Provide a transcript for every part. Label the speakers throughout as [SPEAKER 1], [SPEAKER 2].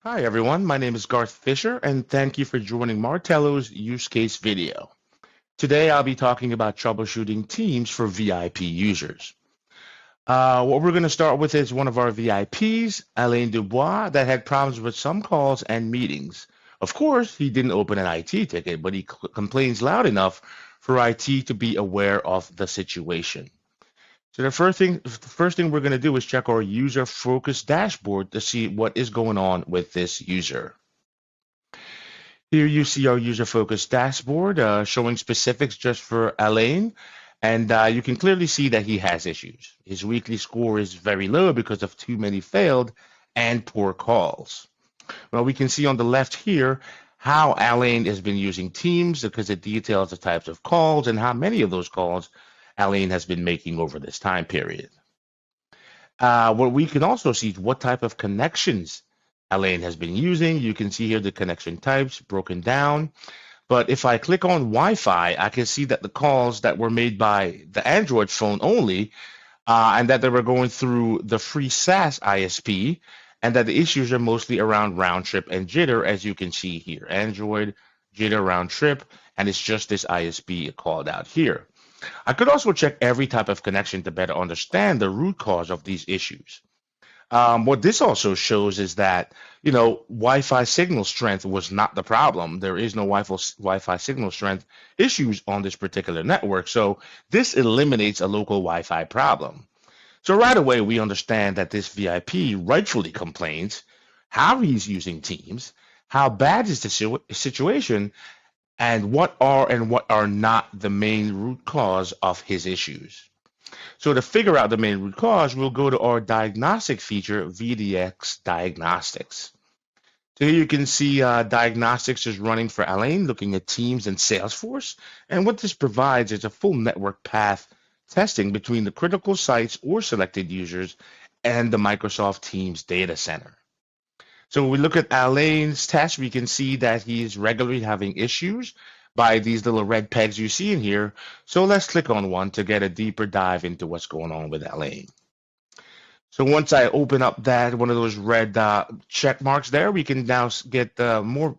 [SPEAKER 1] Hi everyone, my name is Garth Fisher and thank you for joining Martello's use case video. Today I'll be talking about troubleshooting Teams for VIP users. What we're going to start with is one of our VIPs, Alain Dubois, that had problems with some calls and meetings. Of course, he didn't open an IT ticket, but he complains loud enough for IT to be aware of the situation. So the first thing we're going to do is check our user focus dashboard to see what is going on with this user. Here you see our user focus dashboard showing specifics just for Alain. And you can clearly see that he has issues. His weekly score is very low because of too many failed and poor calls. Well, we can see on the left here how Alain has been using Teams because it details the types of calls and how many of those calls Alain has been making over this time period. What we can also see is what type of connections Alain has been using. You can see here the connection types broken down. But if I click on Wi-Fi, I can see that the calls that were made by the Android phone only, and that they were going through the free SaaS ISP, and that the issues are mostly around round trip and jitter, as you can see here. Android, jitter, round trip, and it's just this ISP called out here. I could also check every type of connection to better understand the root cause of these issues. What this also shows is that, Wi-Fi signal strength was not the problem. There is no Wi-Fi signal strength issues on this particular network. So this eliminates a local Wi-Fi problem. So right away, we understand that this VIP rightfully complains how he's using Teams, how bad is the situation, and what are not the main root cause of his issues. So to figure out the main root cause, we'll go to our diagnostic feature, VDX Diagnostics. So here you can see diagnostics is running for Alain, looking at Teams and Salesforce. And what this provides is a full network path testing between the critical sites or selected users and the Microsoft Teams data center. So when we look at Alain's test, we can see that he's regularly having issues by these little red pegs you see in here. So let's click on one to get a deeper dive into what's going on with Alain. So once I open up that one of those red check marks there, we can now get more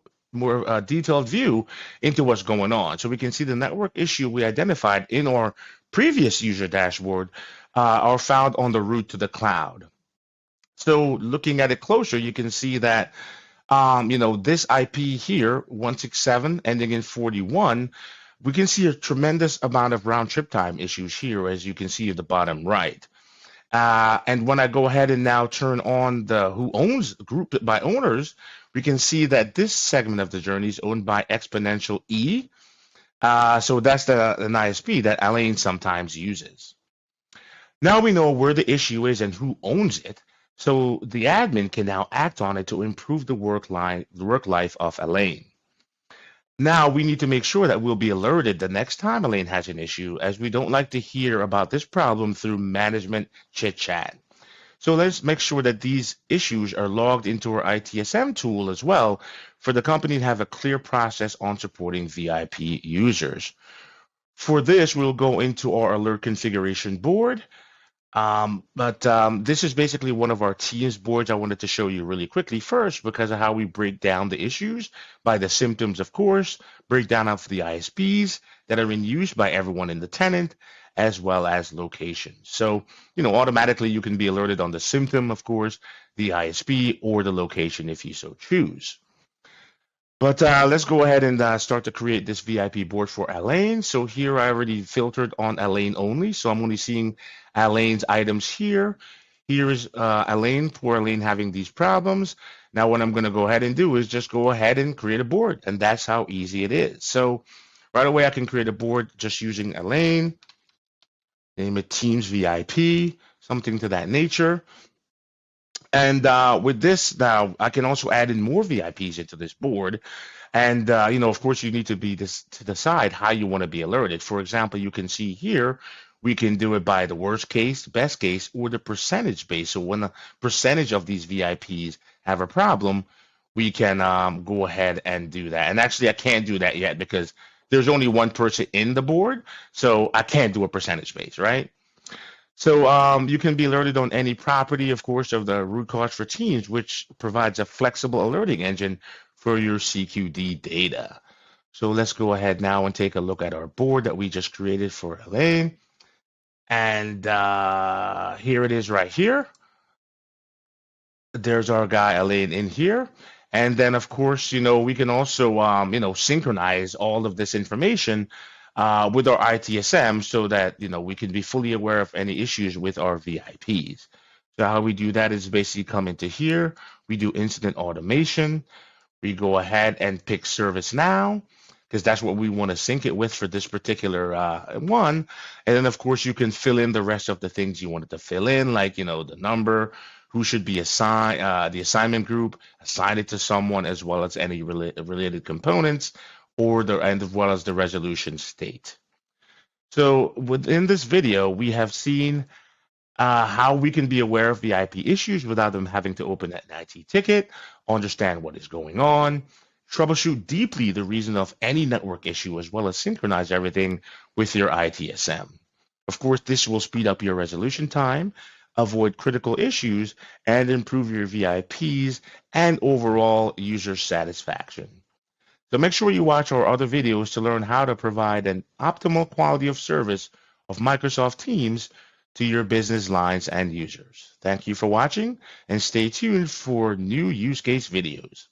[SPEAKER 1] detailed view into what's going on. So we can see the network issue we identified in our previous user dashboard are found on the route to the cloud. So looking at it closer, you can see that this IP here, 167 ending in 41, we can see a tremendous amount of round trip time issues here, as you can see at the bottom right. And when I go ahead and now turn on the who owns group by owners, we can see that this segment of the journey is owned by Exponential E. So that's an ISP that Alain sometimes uses. Now we know where the issue is and who owns it. So the admin can now act on it to improve the work life of Alain. Now we need to make sure that we'll be alerted the next time Elaine has an issue, as we don't like to hear about this problem through management chit chat. So let's make sure that these issues are logged into our ITSM tool as well for the company to have a clear process on supporting VIP users. For this, we'll go into our alert configuration board. But this is basically one of our Teams boards I wanted to show you really quickly first because of how we break down the issues by the symptoms, of course, breakdown of the ISPs that are in use by everyone in the tenant, as well as location. So, automatically you can be alerted on the symptom, of course, the ISP, or the location if you so choose. But let's go ahead and start to create this VIP board for Alain. So here I already filtered on Alain only. So I'm only seeing Alain's items here. Here is Alain, poor Alain having these problems. Now what I'm going to go ahead and do is just go ahead and create a board. And that's how easy it is. So right away I can create a board just using Alain. Name it Teams VIP, something to that nature. And with this now, I can also add in more VIPs into this board. And, of course, you need to to decide how you want to be alerted. For example, you can see here, we can do it by the worst case, best case, or the percentage base. So when the percentage of these VIPs have a problem, we can go ahead and do that. And actually, I can't do that yet because there's only one person in the board. So I can't do a percentage base, right? So you can be alerted on any property, of course, of the root cause for Teams, which provides a flexible alerting engine for your CQD data. So let's go ahead now and take a look at our board that we just created for Elaine. And here it is right here. There's our guy Elaine in here. And then, of course, we can also, synchronize all of this information with our ITSM so that, we can be fully aware of any issues with our VIPs. So how we do that is basically come into here. We do incident automation. We go ahead and pick ServiceNow because that's what we want to sync it with for this particular one. And then, of course, you can fill in the rest of the things you wanted to fill in, like, the number, who should be assigned, the assignment group, assign it to someone, as well as any related components, and as well as the resolution state. So within this video, we have seen how we can be aware of VIP issues without them having to open an IT ticket, understand what is going on, troubleshoot deeply the reason of any network issue, as well as synchronize everything with your ITSM. Of course, this will speed up your resolution time, avoid critical issues, and improve your VIPs and overall user satisfaction. So make sure you watch our other videos to learn how to provide an optimal quality of service of Microsoft Teams to your business lines and users. Thank you for watching, and stay tuned for new use case videos.